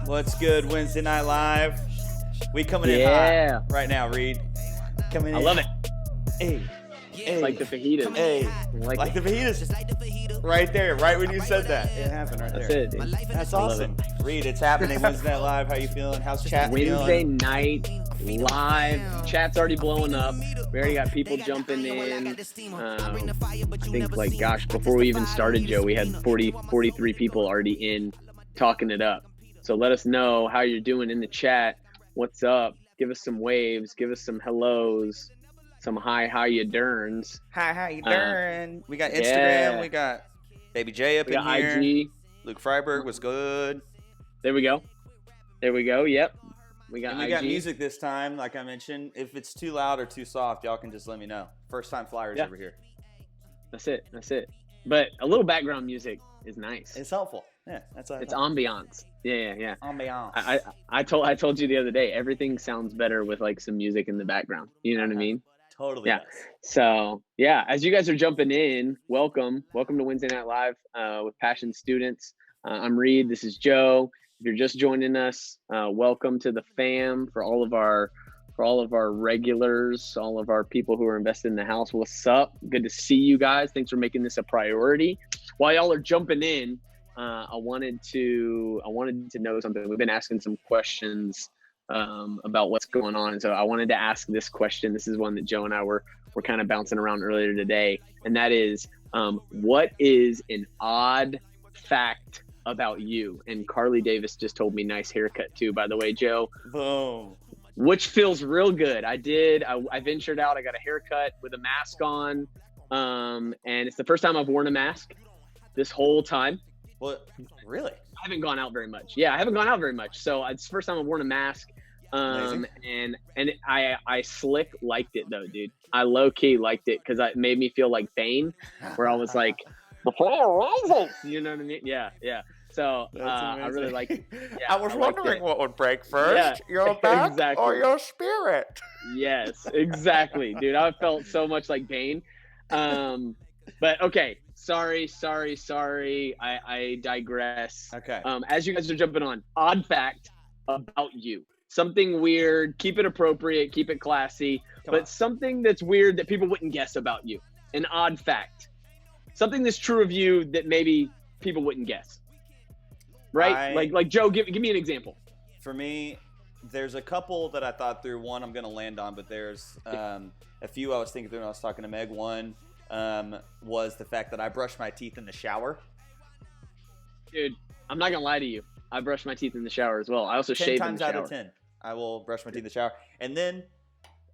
What's good, Wednesday Night Live? We coming in hot right now, Reed. Coming in. I love it. Hey. It's like the fajitas. Hey. Like the fajitas. Right there, right when you said that. It happened right That's there. it, dude. That's awesome. Reed, it's happening Wednesday Night Live. How you feeling? How's chat Wednesday feeling? night live. Chat's already blowing up. We already got people jumping in. I think, like, gosh, before we even started, Joe, we had 43 people already in talking it up. So let us know how you're doing in the chat. What's up? Give us some waves. Give us some hellos. Some hi, how you durns. Hi, how you doing? We got Instagram. Yeah. We got Baby J up We in got here. IG. Luke Freiberg was good. There we go. Yep. We got And we IG. got music this time, like I mentioned. If it's too loud or too soft, y'all can just let me know. First time flyers over here. That's it. But a little background music is nice. It's helpful. Yeah, that's what It's ambiance. Yeah. ambiance. I told you the other day, everything sounds better with like some music in the background. You know what I mean? Totally. Yeah. Does. So yeah, as you guys are jumping in, welcome to Wednesday Night Live with Passion Students. I'm Reed. This is Joe. If you're just joining us, welcome to the fam. For all of our regulars, all of our people who are invested in the house, what's up? Good to see you guys. Thanks for making this a priority. While y'all are jumping in, I wanted to know something. We've been asking some questions about what's going on, and so I wanted to ask this question. This is one that Joe and I were kind of bouncing around earlier today, and that is, what is an odd fact about you? And Carly Davis just told me nice haircut too, by the way, Joe. Boom. Which feels real good. I ventured out. I got a haircut with a mask on, and it's the first time I've worn a mask this whole time. Well, really? I haven't gone out very much. Yeah, I haven't gone out very much. So it's the first time I've worn a mask. And I slick liked it though, dude. I low key liked it because it made me feel like Bane, where I was like, before rising. You know what I mean? Yeah. So I really like it. Yeah, I was wondering what would break first, your back or your spirit. Yes, exactly, dude. I felt so much like Bane. But okay. Sorry. I digress. Okay. As you guys are jumping on, odd fact about you. Something weird. Keep it appropriate. Keep it classy. But something that's weird that people wouldn't guess about you. An odd fact. Something that's true of you that maybe people wouldn't guess. Right? Like Joe, give me an example. For me, there's a couple that I thought through. One I'm going to land on, but there's a few I was thinking through when I was talking to Meg. One was the fact that I brush my teeth in the shower. Dude, I'm not going to lie to you. I brush my teeth in the shower as well. I also shave in the shower. 10 times out of 10, I will brush my teeth in the shower. And then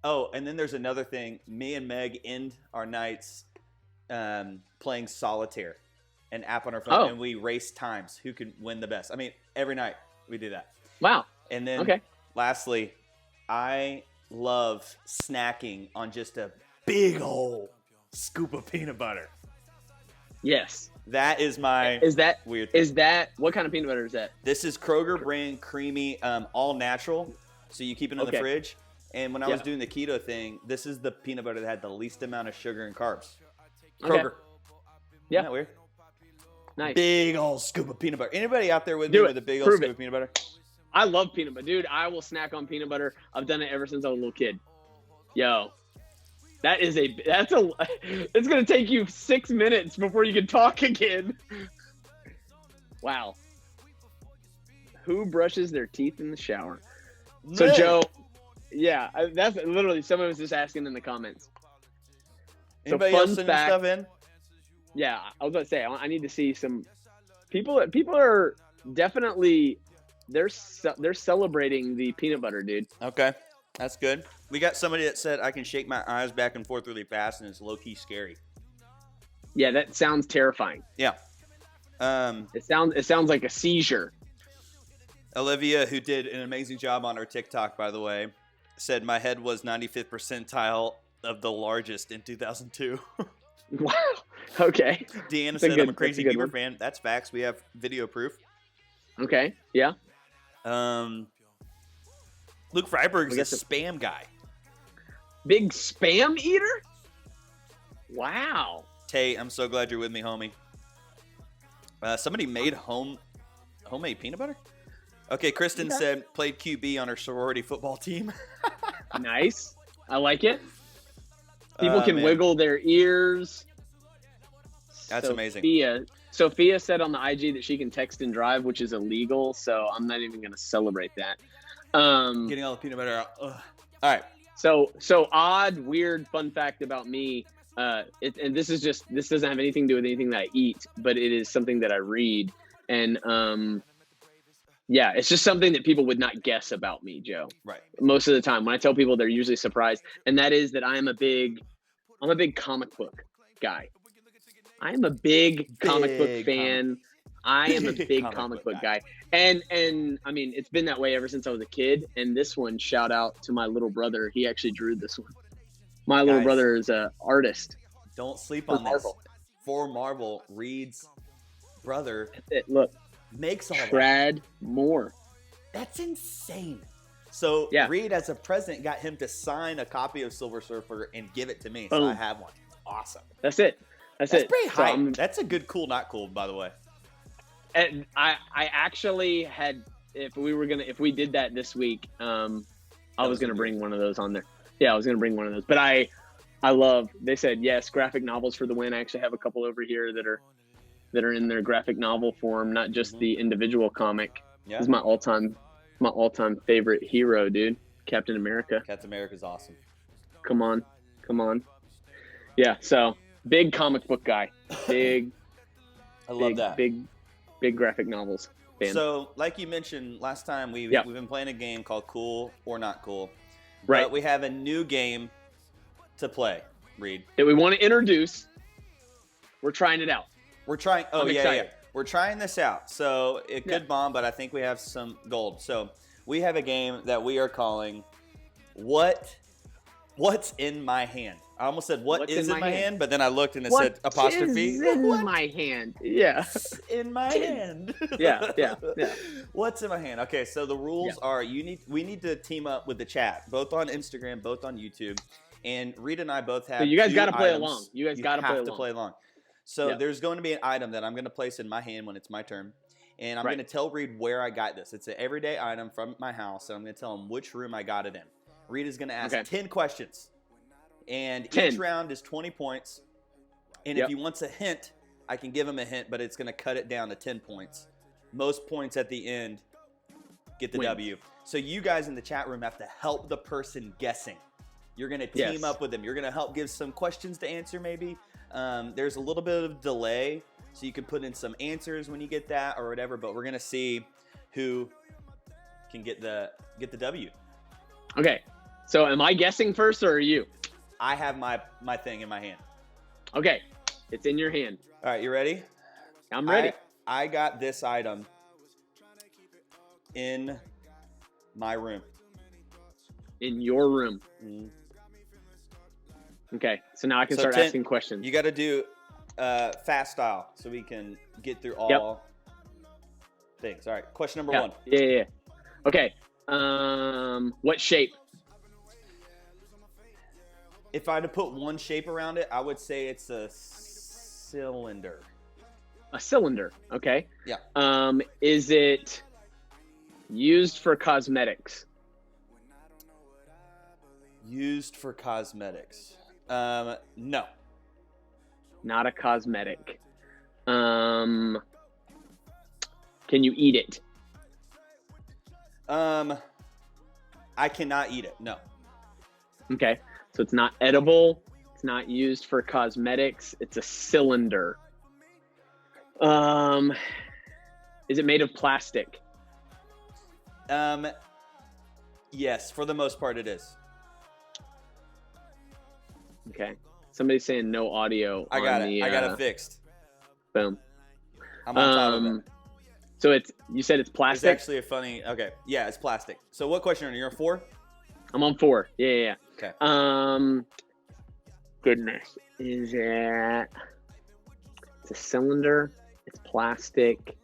there's another thing. Me and Meg end our nights playing solitaire, an app on our phone, and we race times who can win the best. I mean, every night we do that. Wow. And then lastly, I love snacking on just a big old scoop of peanut butter. Yes. That is my weird thing. Is that what kind of peanut butter is that? This is Kroger brand creamy, all natural. So you keep it in the fridge. And when I was doing the keto thing, this is the peanut butter that had the least amount of sugar and carbs. Kroger. Okay. Yeah. Isn't that weird? Nice. Big old scoop of peanut butter. Anybody out there with me with a big old scoop of peanut butter? I love peanut butter. Dude, I will snack on peanut butter. I've done it ever since I was a little kid. Yo. It's going to take you 6 minutes before you can talk again. Wow. Who brushes their teeth in the shower? Me. So, Joe, that's literally someone was just asking in the comments. Anybody else sending stuff in? Yeah, I was about to say, I need to see some people. People are definitely, they're celebrating the peanut butter, dude. Okay. That's good. We got somebody that said I can shake my eyes back and forth really fast and it's low-key scary. Yeah, that sounds terrifying. Yeah. It sounds like a seizure. Olivia, who did an amazing job on her TikTok, by the way, said my head was 95th percentile of the largest in 2002. Wow. Okay. Deanna said I'm a crazy Bieber fan. That's facts. We have video proof. Okay. Yeah. Luke Freiberg is a spam guy. Big spam eater? Wow. Tay, I'm so glad you're with me, homie. Somebody made homemade peanut butter? Okay, Kristen said played QB on her sorority football team. Nice. I like it. People can wiggle their ears. That's amazing. Sophia said on the IG that she can text and drive, which is illegal, so I'm not even going to celebrate that. Getting all the peanut butter out. Ugh. All right. So odd, weird, fun fact about me. And this doesn't have anything to do with anything that I eat, but it is something that I read. And yeah, it's just something that people would not guess about me, Joe. Right. Most of the time, when I tell people, they're usually surprised, and that is that I'm a big comic book guy. I am a big comic book fan. I am a big comic book guy. And I mean, it's been that way ever since I was a kid. And this one, shout out to my little brother. He actually drew this one. My little brother is an artist. Don't sleep on this. For Marvel, Reed's brother. That's it. Look. Makes all Brad Moore. That's insane. So Reed, as a present, got him to sign a copy of Silver Surfer and give it to me. So I have one. Awesome. That's it. That's it. Pretty high. That's a good cool, not cool, by the way. And I actually had, if we did that this week, I was gonna bring one of those on there. Yeah, I was gonna bring one of those. But I love. They said yes, graphic novels for the win. I actually have a couple over here that are in their graphic novel form, not just the individual comic. Yeah. This is my all-time favorite hero, dude. Captain America. Captain America's awesome. Come on. Yeah, so big comic book guy. I love that. Big graphic novels fan. So, like you mentioned last time, we've been playing a game called Cool or Not Cool. Right. But we have a new game to play, Reed. That we want to introduce. We're trying it out. We're trying. Oh, yeah. We're trying this out. So it could bomb, but I think we have some gold. So we have a game that we are calling What's in My Hand. I almost said What's in my hand, but then I looked and it said apostrophe. What's in my hand? Yeah. In my hand. Yeah. What's in my hand? Okay, so the rules are we need to team up with the chat, both on Instagram, both on YouTube. And Reed and I both have. So you guys got to play items. along. You guys got to play along. So there's going to be an item that I'm going to place in my hand when it's my turn. And I'm going to tell Reed where I got this. It's an everyday item from my house. And I'm going to tell him which room I got it in. Reed is going to ask 10 questions. And each round is 20 points. And if he wants a hint, I can give him a hint, but it's going to cut it down to 10 points. Most points at the end get the W. So you guys in the chat room have to help the person guessing. You're going to team up with them. You're going to help give some questions to answer maybe. There's a little bit of delay, so you can put in some answers when you get that or whatever. But we're gonna see who can get the W. Okay. So am I guessing first or are you? I have my thing in my hand. Okay, it's in your hand. All right, you ready? I'm ready. I got this item in my room. In your room. Mm-hmm. Okay, so now I can start asking questions. You got to do fast style so we can get through all things. All right, question number 1. Yeah. Okay, what shape? If I had to put one shape around it, I would say it's a cylinder. A cylinder, okay. Yeah. Is it used for cosmetics? Used for cosmetics. No. Not a cosmetic. Can you eat it? I cannot eat it. No. Okay. So it's not edible. It's not used for cosmetics. It's a cylinder. Is it made of plastic? Yes, for the most part it is. Okay. Somebody's saying no audio. I got it. I got it fixed. Boom. I'm on top of it. So you said it's plastic? It's actually a funny. Okay. Yeah, it's plastic. So what question are you on? 4? I'm on 4. Yeah. Okay. Goodness. Is it? It's a cylinder. It's plastic.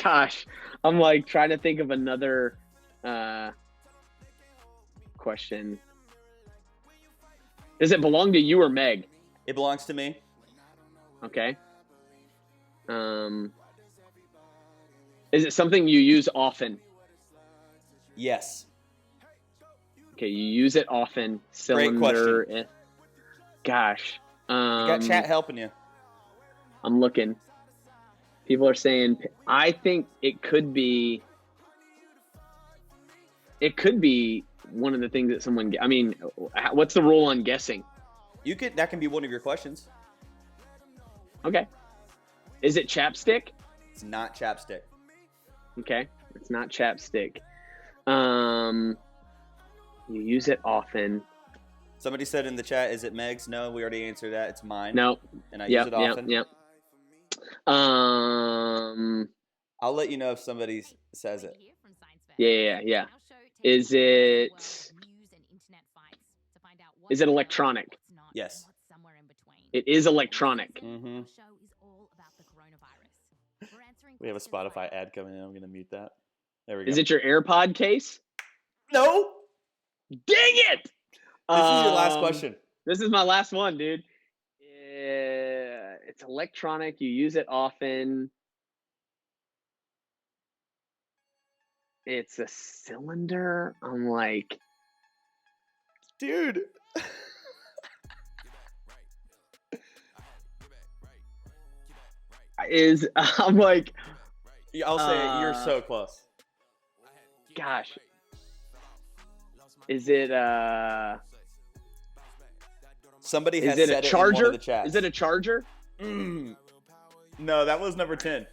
Gosh, I'm like trying to think of another question. Does it belong to you or Meg? It belongs to me. Okay. Is it something you use often? Yes. Okay, you use it often. Cylinder. Great question. Gosh. You got chat helping you. I'm looking. People are saying, I think it could be one of the things that someone, I mean, what's the rule on guessing? That can be one of your questions. Okay. Is it chapstick? It's not chapstick. Okay. It's not chapstick. You use it often. Somebody said in the chat, is it Meg's? No, we already answered that. It's mine. No. And I use it often. Yep. I'll let you know if somebody says it. Yeah. Is it electronic? Yes. It is electronic. Mm-hmm. We have a Spotify ad coming in. I'm going to mute that. There we go. Is it your AirPod case? No. Dang it! This is your last question. This is my last one, dude. It's electronic. You use it often. It's a cylinder. I'm like, dude. I'm like, I'll say it. You're so close. Gosh. Is it somebody has said it it in one of the chats. Is it a charger? No, that was number 10.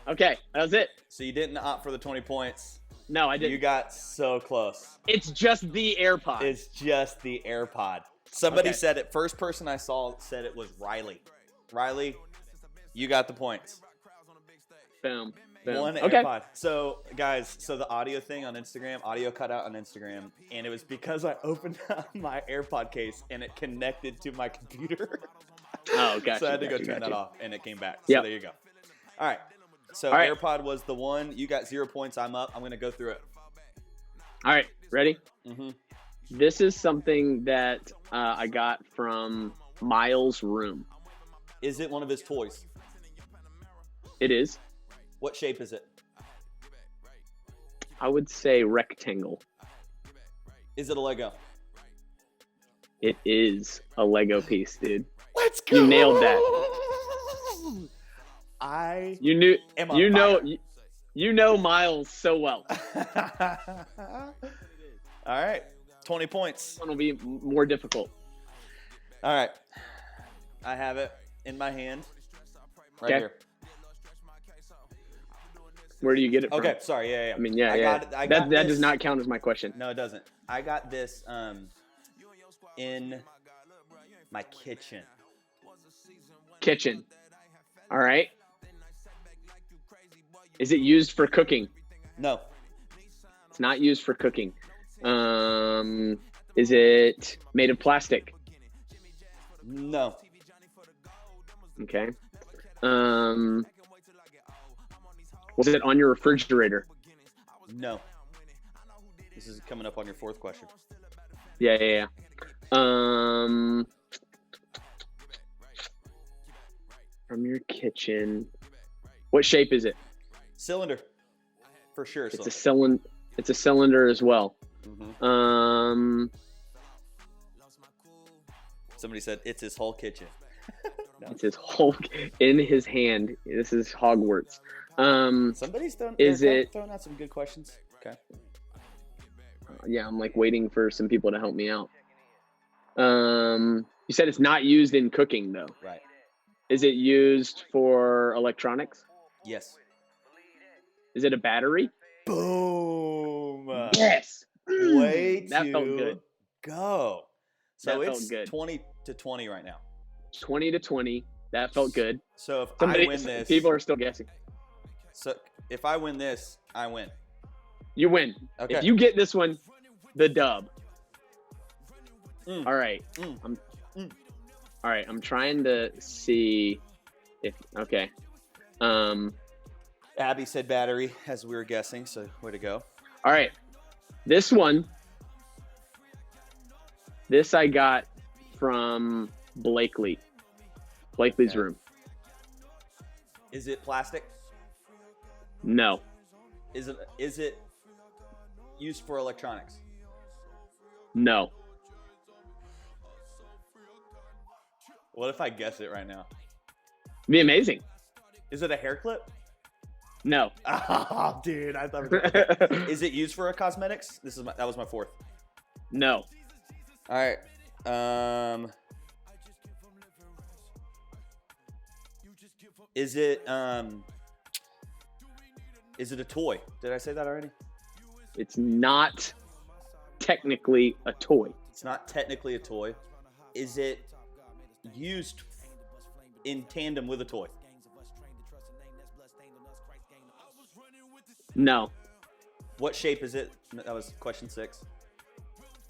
Okay, that was it. So you didn't opt for the 20 points. No, I didn't. You got so close. It's just the AirPod. It's just the AirPod. Somebody said it. First person I saw said it was Riley. Riley, you got the points. Boom. One AirPod. So, guys, the audio thing on Instagram, audio cut out on Instagram, and it was because I opened up my AirPod case and it connected to my computer. Oh, gotcha. So I had to go turn that off, and it came back. So there you go. All right. So AirPod was the one. You got 0 points. I'm up. I'm going to go through it. All right. Ready? Mm-hmm. This is something that I got from Miles' room. Is it one of his toys? It is. What shape is it? I would say rectangle. Is it a Lego? It is a Lego piece, dude. Let's go. You nailed that. You know Miles so well. All right. 20 points. This one will be more difficult. All right. I have it in my hand. Right here. Where do you get it from? Okay, sorry. Yeah. I mean, yeah. That does not count as my question. No, it doesn't. I got this in my kitchen. All right. Is it used for cooking? No. It's not used for cooking. Is it made of plastic? No. Okay. Was it on your refrigerator? No. This is coming up on your fourth question. Yeah. From your kitchen. What shape is it? Cylinder. For sure. It's a cylinder. It's a cylinder as well. Mm-hmm. Somebody said it's his whole kitchen. No. It's his whole in his hand. This is Hogwarts. Somebody's throwing out some good questions. Okay. Yeah, I'm like waiting for some people to help me out. You said it's not used in cooking though. Right. Is it used for electronics? Yes. Is it a battery? Boom. Yes. Way that to felt good. Go. So that it's 20-20 right now. 20-20. That felt good. So if I win this, people are still guessing. So if I win this, I win. You win. Okay. If you get this one, the dub. All right. All right. I'm trying to see if okay. Abby said battery as we were guessing, so way to go. All right. This I got from Blakely's room. Is it plastic? No. Is it used for electronics? No. What if I guess it right now? It'd be amazing. Is it a hair clip? No. Oh, dude, I thought. Is it used for cosmetics? That was my fourth. No. All right. Is it a toy? Did I say that already? It's not technically a toy. It's not technically a toy. Is it used in tandem with a toy? No. What shape is it? That was question 6.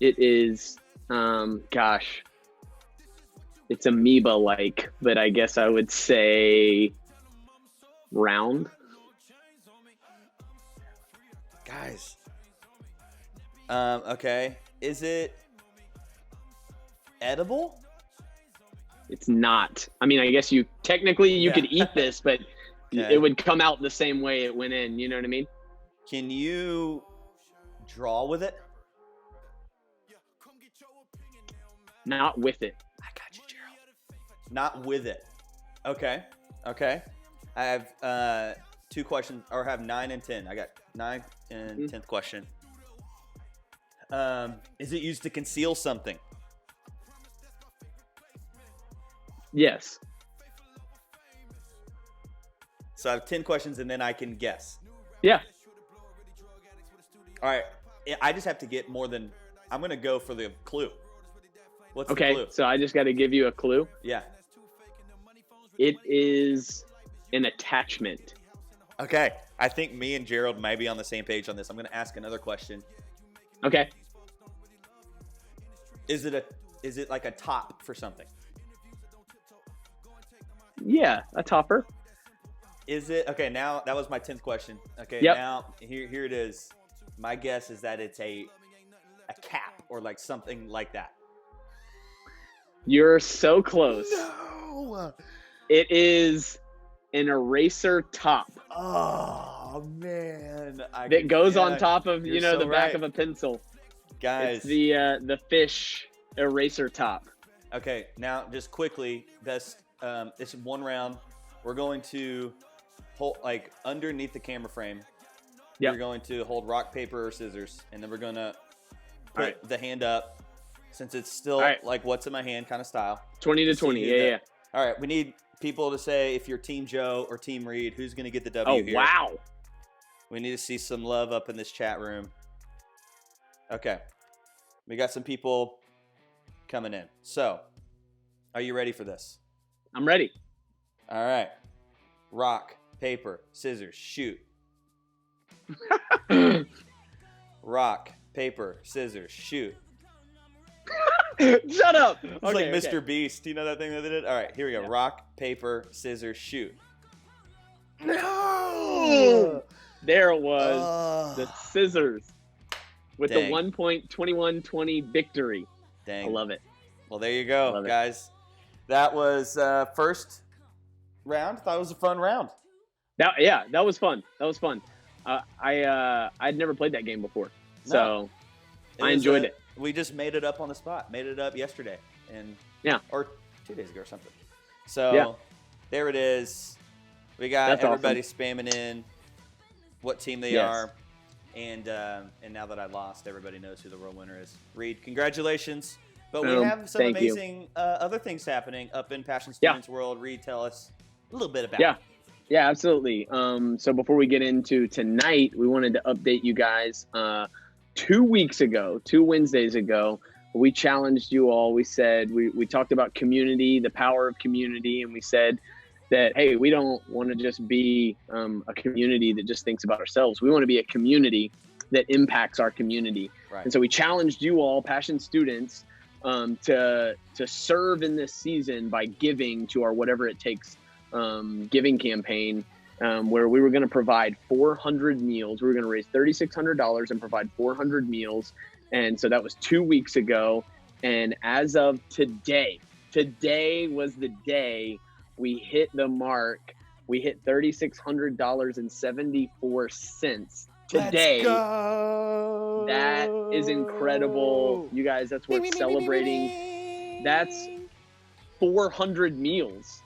It is, it's amoeba-like, but I guess I would say round. Guys. Okay. Is it edible? It's not. I mean, I guess you could eat this, but Okay. it would come out the same way it went in. You know what I mean? Can you draw with it? Not with it. I got you, Gerald. Not with it. Okay. I have 2 questions, or have 9 and 10. I got 9 and 10th question. Is it used to conceal something? Yes. So I have 10 questions and then I can guess. Yeah. All right. I just have to get more than. I'm going to go for the clue. What's the clue? So I just got to give you a clue. Yeah. It is an attachment. Okay. I think me and Gerald may be on the same page on this. I'm going to ask another question. Okay. Is it like a top for something? Yeah, a topper. Is it okay? Now that was my 10th question. Okay, Yep. Now here it is. My guess is that it's a cap or like something like that. You're so close. No. It is an eraser top Oh man. that goes on top of you're the so back right. of a pencil. Guys. It's the fish eraser top. Okay, now just quickly, this one round. We're going to hold like underneath the camera frame. Yep. We're going to hold rock, paper, or scissors, and then we're gonna put All right. the hand up, since it's still right. like what's in my hand kind of style. 20 to See 20. who Yeah. All right, we need people to say if you're Team Joe or Team Reed, who's gonna get the W Oh, here. wow. We need to see some love up in this chat room. Okay, we got some people coming in. So, are you ready for this? I'm ready. All right. Rock, paper, scissors, shoot. Rock, paper, scissors, shoot. Shut up. It's like Mr. Beast. Do you know that thing that they did? All right, here we go. Yeah. Rock, paper, scissors, shoot. No. There it was. The scissors with Dang. the 1.2120 victory. Dang. I love it. Well, there you go, Love it. guys. That was first round. Thought it was a fun round. That was fun. I'd never played that game before, so I enjoyed it. We just made it up on the spot. Made it up yesterday, or 2 days ago or something. So there it is. We got That's everybody spamming in what team they Yes. are, and now that I lost, everybody knows who the real winner is. Reed, congratulations! But we have some Thank you. amazing other things happening up in Passion Students World. Reed, tell us a little bit about it. Yeah, absolutely. So before we get into tonight, we wanted to update you guys. 2 Wednesdays ago, we challenged you all. We said, we talked about community, the power of community, and we said that, hey, we don't want to just be a community that just thinks about ourselves. We want to be a community that impacts our community. Right. And so we challenged you all, Passion students, to serve in this season by giving to our Whatever It Takes giving campaign, where we were going to provide 400 meals. We were going to raise $3,600 and provide 400 meals. And so that was 2 weeks ago. And as of today was the day we hit the mark We hit $3,600.74 today. Let's go. That is incredible. You guys, that's worth celebrating. That's 400 meals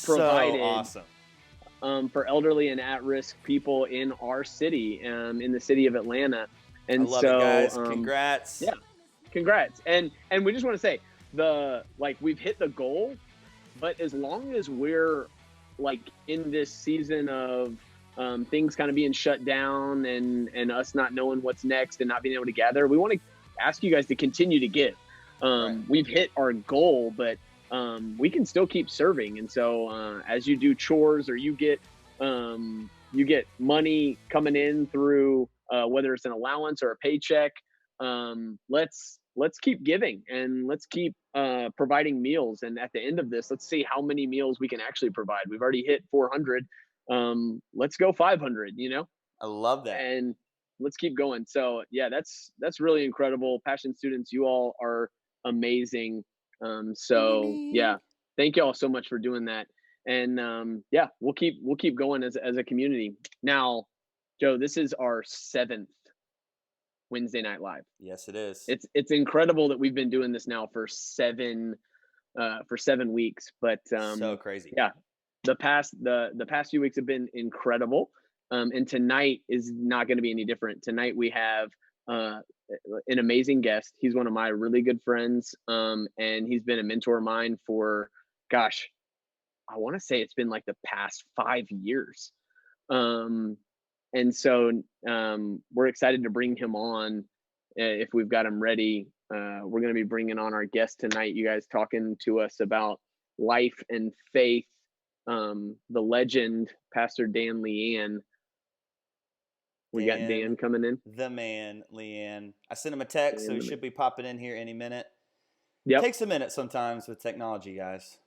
provided. So awesome. For elderly and at-risk people in our city, in the city of Atlanta. And I love it, guys. Congrats. Yeah, congrats. And we just want to say we've hit the goal, but as long as we're like in this season of things kind of being shut down and us not knowing what's next and not being able to gather, we want to ask you guys to continue to give. Right. We've hit our goal, but we can still keep serving. And so as you do chores or you get money coming in through whether it's an allowance or a paycheck, let's keep giving and let's keep providing meals. And at the end of this, let's see how many meals we can actually provide. We've already hit 400. Let's go 500, I love that. And let's keep going. So yeah, that's really incredible. Passion students, you all are amazing. So yeah, thank you all so much for doing that. And yeah, we'll keep going as a community. Now, Joe, this is our 7th Wednesday Night Live. Yes, it is. It's incredible that we've been doing this now for 7 weeks. But so crazy. Yeah, the past few weeks have been incredible. And tonight is not going to be any different. Tonight we have an amazing guest. He's one of my really good friends, and he's been a mentor of mine for, gosh, I want to say it's been like the past 5 years. And so we're excited to bring him on if we've got him ready. We're going to be bringing on our guest tonight, you guys, talking to us about life and faith. The legend, Pastor Dan Lian. We got Dan coming in. The man, Lian. I sent him a text, so he should be popping in here any minute. Yep. Takes a minute sometimes with technology, guys.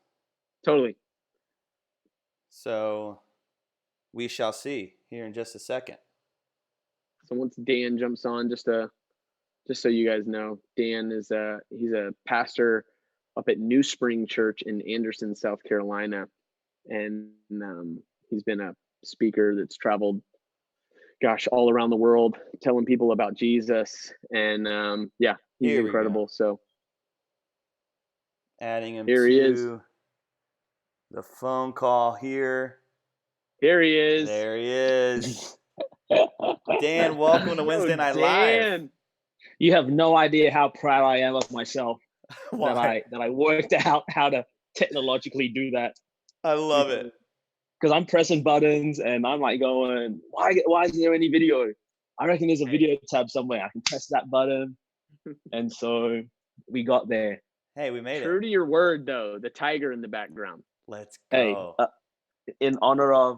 Totally. So we shall see here in just a second. So once Dan jumps on, just so you guys know, Dan is he's a pastor up at New Spring Church in Anderson, South Carolina, and he's been a speaker that's traveled, gosh, all around the world telling people about Jesus. And yeah, he's incredible. So adding him here to he is. The phone call here. Here he is. There he is. Dan, welcome to Wednesday Night Dan. Live. You have no idea how proud I am of myself that I worked out how to technologically do that. I love it. Because I'm pressing buttons and I'm like going, why isn't there any video? I reckon there's a video tab somewhere. I can press that button. And so we got there. Hey, we made it. True to your word, though, the tiger in the background. Let's go. Hey, in honor of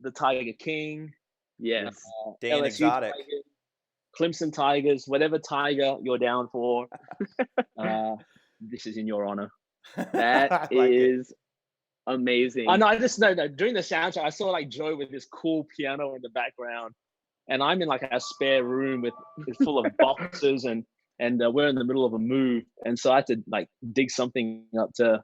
the Tiger King. Yes. Dan LSU Exotic. Tigers, Clemson Tigers, whatever tiger you're down for, this is in your honor. That is amazing. I know. I just know that during the soundtrack, I saw like Joe with this cool piano in the background, and I'm in like a spare room with full of boxes, and we're in the middle of a move, and so I had to like dig something up to,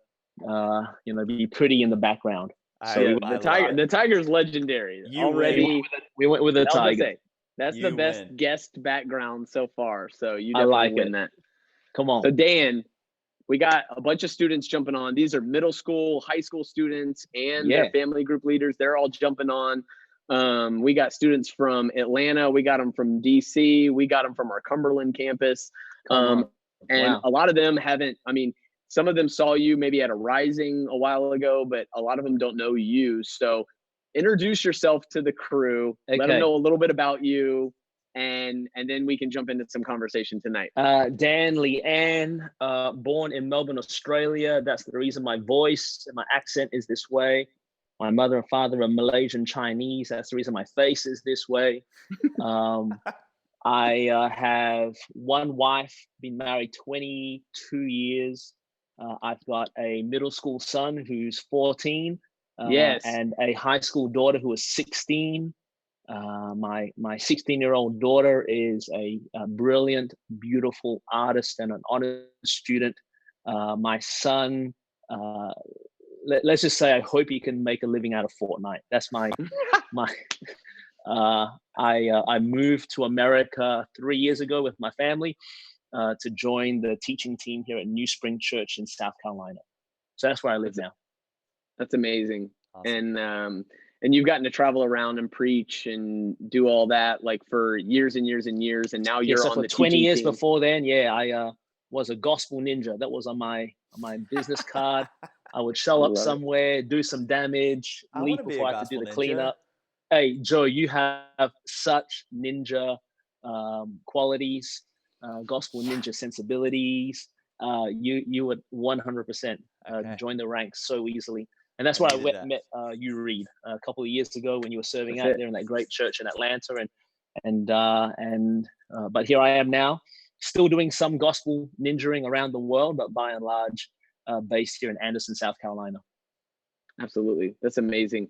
be pretty in the background. So the tiger's legendary. We went with the tiger. That's the best guest background so far. So you definitely win that. Come on. So Dan, we got a bunch of students jumping on. These are middle school, high school students, and their family group leaders. They're all jumping on. We got students from Atlanta. We got them from DC. We got them from our Cumberland campus. And a lot of them haven't, some of them saw you maybe at a Rising a while ago, but a lot of them don't know you. So introduce yourself to the crew. Okay. Let them know a little bit about you, and then we can jump into some conversation tonight. Dan Lian, born in Melbourne, Australia. That's the reason my voice and my accent is this way. My mother and father are Malaysian Chinese. That's the reason my face is this way. I have one wife, been married 22 years. I've got a middle school son who's 14. And a high school daughter who is 16. My 16-year-old daughter is a brilliant, beautiful artist and an honors student. My son let's just say I hope you can make a living out of Fortnite. That's my I moved to America 3 years ago with my family to join the teaching team here at New Spring Church in South Carolina. So that's where I live now. That's amazing. Awesome. And you've gotten to travel around and preach and do all that like for years and years and years. And now you're on the 20 years team. Before then, I was a gospel ninja. That was on my business card. I would show up somewhere, do some damage, leave before I have to do the cleanup. Hey, Joe, you have such ninja qualities, gospel ninja sensibilities. You would 100% join the ranks so easily. And that's why I met you, Reed, a couple of years ago when you were serving out there in that great church in Atlanta. But here I am now, still doing some gospel ninjaing around the world, but by and large, based here in Anderson, South Carolina. Absolutely, that's amazing.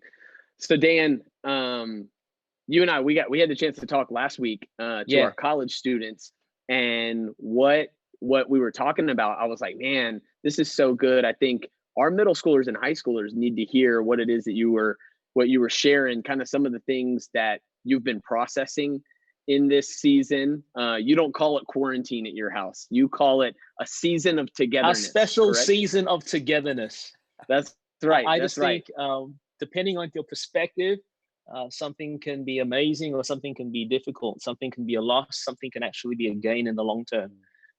So Dan, you and I, we had the chance to talk last week to our college students, and what we were talking about. I was like, man, this is so good. I think our middle schoolers and high schoolers need to hear what it is that you were sharing, kind of some of the things that you've been processing in this season. You don't call it quarantine at your house. You call it a season of togetherness. A special season of togetherness. That's right. I just think, depending on your perspective, something can be amazing or something can be difficult. Something can be a loss. Something can actually be a gain in the long term.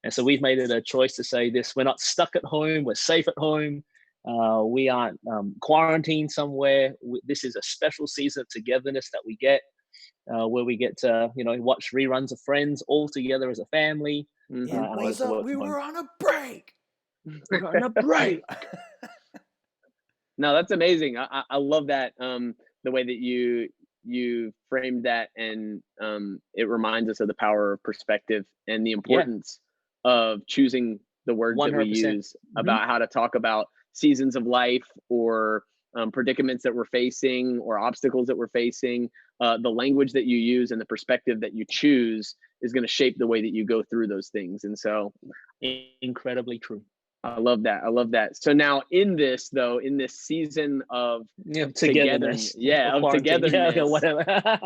And so we've made it a choice to say this. We're not stuck at home. We're safe at home. We aren't quarantined somewhere. This is a special season of togetherness that we get, where we get to, watch reruns of Friends all together as a family. We were on a break. We were on a break. No, that's amazing. I love that. The way that you framed that, and it reminds us of the power of perspective and the importance of choosing the words 100%. That we use about how to talk about seasons of life or predicaments that we're facing or obstacles that we're facing. The language that you use and the perspective that you choose is going to shape the way that you go through those things. And so, incredibly true. I love that. So now in this season of togetherness, whatever.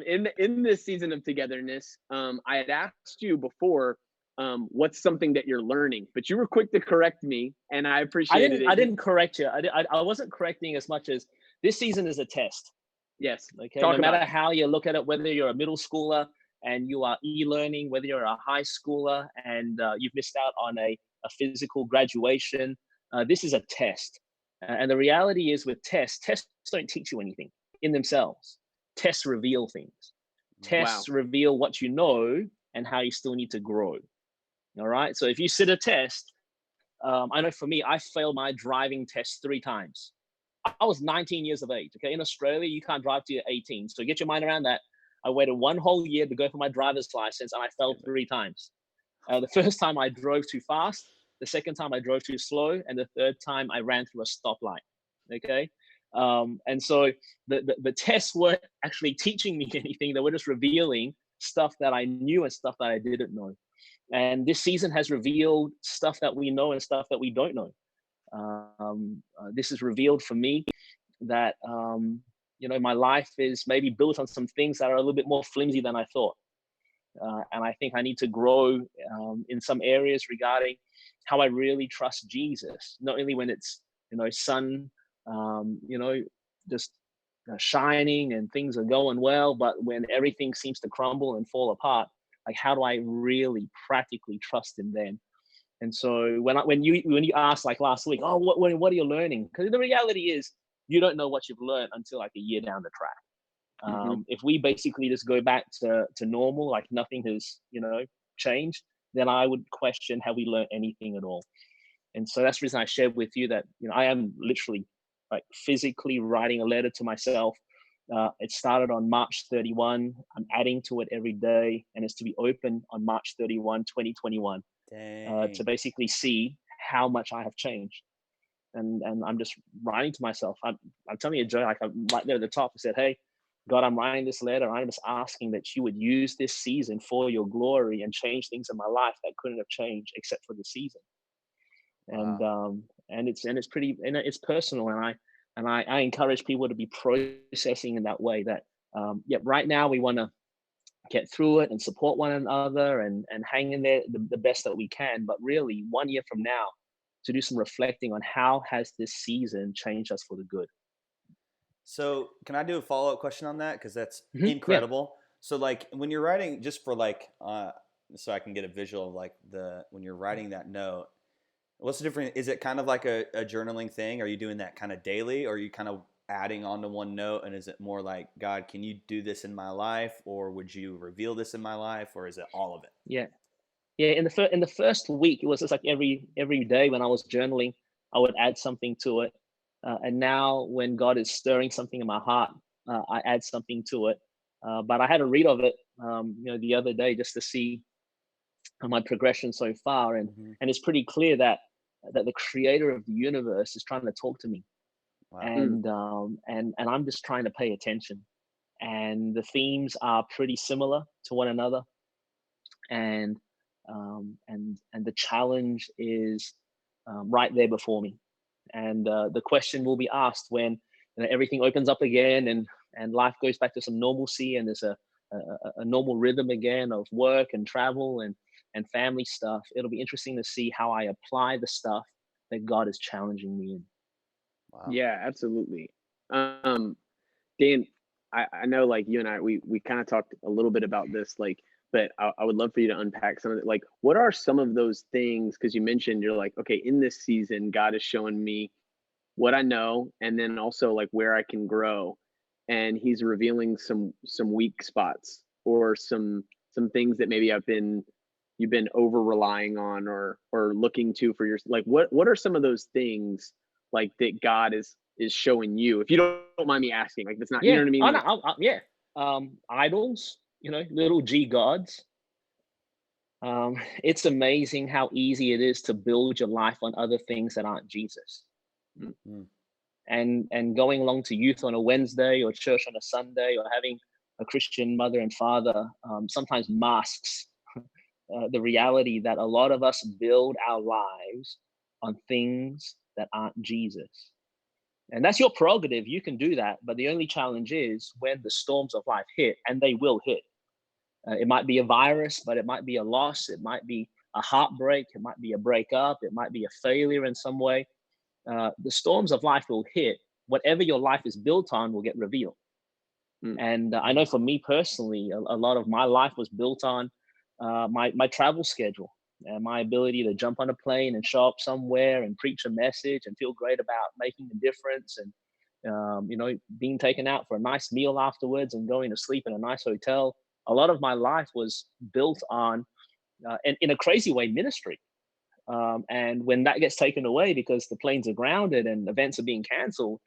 In this season of togetherness, I had asked you before, what's something that you're learning, but you were quick to correct me, and I appreciated it. I didn't correct you. I wasn't correcting as much as this season is a test. Yes. Okay. No matter how you look at it, whether you're a middle schooler and you are e-learning, whether you're a high schooler and you've missed out on a physical graduation, this is a test. And the reality is with tests don't teach you anything in themselves. Tests reveal things. Tests reveal what you know and how you still need to grow. All right. So if you sit a test, I know for me, I failed my driving test 3 times. I was 19 years of age. Okay. In Australia, you can't drive till you're 18. So get your mind around that. I waited 1 whole year to go for my driver's license, and I failed 3 times. The first time I drove too fast, the second time I drove too slow, and the third time I ran through a stoplight. Okay. And so the tests weren't actually teaching me anything. They were just revealing stuff that I knew and stuff that I didn't know. And this season has revealed stuff that we know and stuff that we don't know. This has revealed for me that, my life is maybe built on some things that are a little bit more flimsy than I thought. And I think I need to grow in some areas regarding how I really trust Jesus, not only when it's, sun, just shining and things are going well, but when everything seems to crumble and fall apart, like how do I really practically trust him then? And so when you asked like last week, oh, what are you learning? Because the reality is you don't know what you've learned until like a year down the track. If we basically just go back to normal, like nothing has, changed, then I would question, have we learned anything at all? And so that's the reason I shared with you that, I am literally like physically writing a letter to myself. It started on March 31. I'm adding to it every day, and it's to be open on March 31, 2021, to basically see how much I have changed. And I'm just writing to myself. I'm telling you, Joe, like I'm right there at the top. I said, hey, God, I'm writing this letter. I'm just asking that you would use this season for your glory and change things in my life that couldn't have changed except for the season. Wow. and it's pretty, and it's personal, and I encourage people to be processing in that way. That yeah, right now we want to get through it and support one another and hang in there the best that we can. But really, 1 year from now, to do some reflecting on how has this season changed us for the good. So can I do a follow-up question on that? Because that's Yeah. incredible. So like when you're writing, just for like, so I can get a visual of like when you're writing that note, what's the difference? Is it kind of like a journaling thing? Are you doing that kind of daily, or are you kind of adding on to one note? And is it more like, God, can you do this in my life, or would you reveal this in my life, or is it all of it? Yeah. Yeah, in the first week, it was just like every day when I was journaling, I would add something to it. And now, when God is stirring something in my heart, I add something to it. But I had a read of it, the other day, just to see my progression so far, and it's pretty clear that the Creator of the universe is trying to talk to me, Wow. and I'm just trying to pay attention. And the themes are pretty similar to one another, and the challenge is right there before me. And the question will be asked when everything opens up again, and life goes back to some normalcy, and there's a normal rhythm again of work and travel and family stuff. It'll be interesting to see how I apply the stuff that God is challenging me in. Wow. Yeah, absolutely. Dan, I know like you and I, we kind of talked a little bit about this, like, but I would love for you to unpack some of it. Like, what are some of those things? Because you mentioned you're like, okay, in this season, God is showing me what I know, and then also like where I can grow, and He's revealing some weak spots or some things that maybe you've been over relying on or looking to for your, like, what are some of those things like that God is showing you, if you don't mind me asking, like, that's not, you know Yeah. what I mean, Oh no. like, Yeah. Idols. Little G gods. It's amazing how easy it is to build your life on other things that aren't Jesus. Mm-hmm. And going along to youth on a Wednesday or church on a Sunday or having a Christian mother and father sometimes masks the reality that a lot of us build our lives on things that aren't Jesus. And that's your prerogative. You can do that. But the only challenge is when the storms of life hit, and they will hit. It might be a virus, but it might be a loss. It might be a heartbreak. It might be a breakup. It might be a failure in some way. The storms of life will hit. Whatever your life is built on will get revealed. And I know for me personally, a lot of my life was built on my travel schedule and my ability to jump on a plane and show up somewhere and preach a message and feel great about making a difference, and being taken out for a nice meal afterwards and going to sleep in a nice hotel. A lot of my life was built on, and in a crazy way, ministry. And when that gets taken away because the planes are grounded and events are being canceled,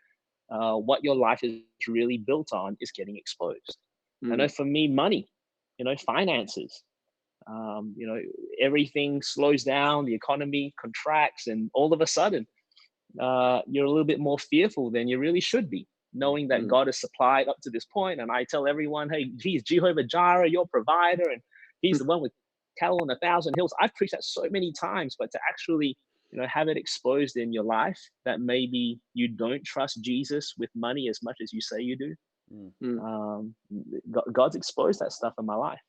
what your life is really built on is getting exposed. I know for me, money, finances, um, you know, everything slows down, the economy contracts, and all of a sudden, you're a little bit more fearful than you really should be, knowing that God has supplied up to this point. And I tell everyone, hey, He's Jehovah Jireh, your provider, and He's the one with cattle on 1,000 hills. I've preached that so many times, but to actually, have it exposed in your life that maybe you don't trust Jesus with money as much as you say you do. God's exposed that stuff in my life.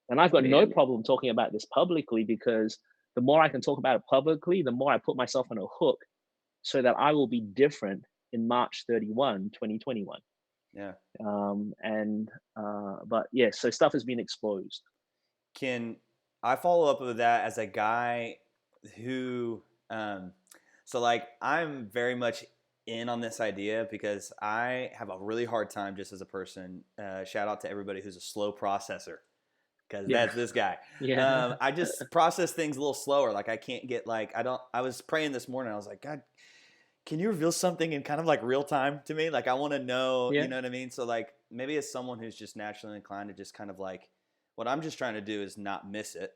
And I've got no problem talking about this publicly, because the more I can talk about it publicly, the more I put myself on a hook so that I will be different in March 31, 2021. Yeah. But yeah, so stuff has been exposed. Can I follow up with that as a guy who, so like I'm very much in on this idea because I have a really hard time just as a person. Shout out to everybody who's a slow processor, because that's this guy. Yeah. I just process things a little slower. Like I can't get I was praying this morning. I was like, God, can you reveal something in kind of like real time to me? Like I want to know, you know what I mean? So like maybe as someone who's just naturally inclined to just kind of like, what I'm just trying to do is not miss it.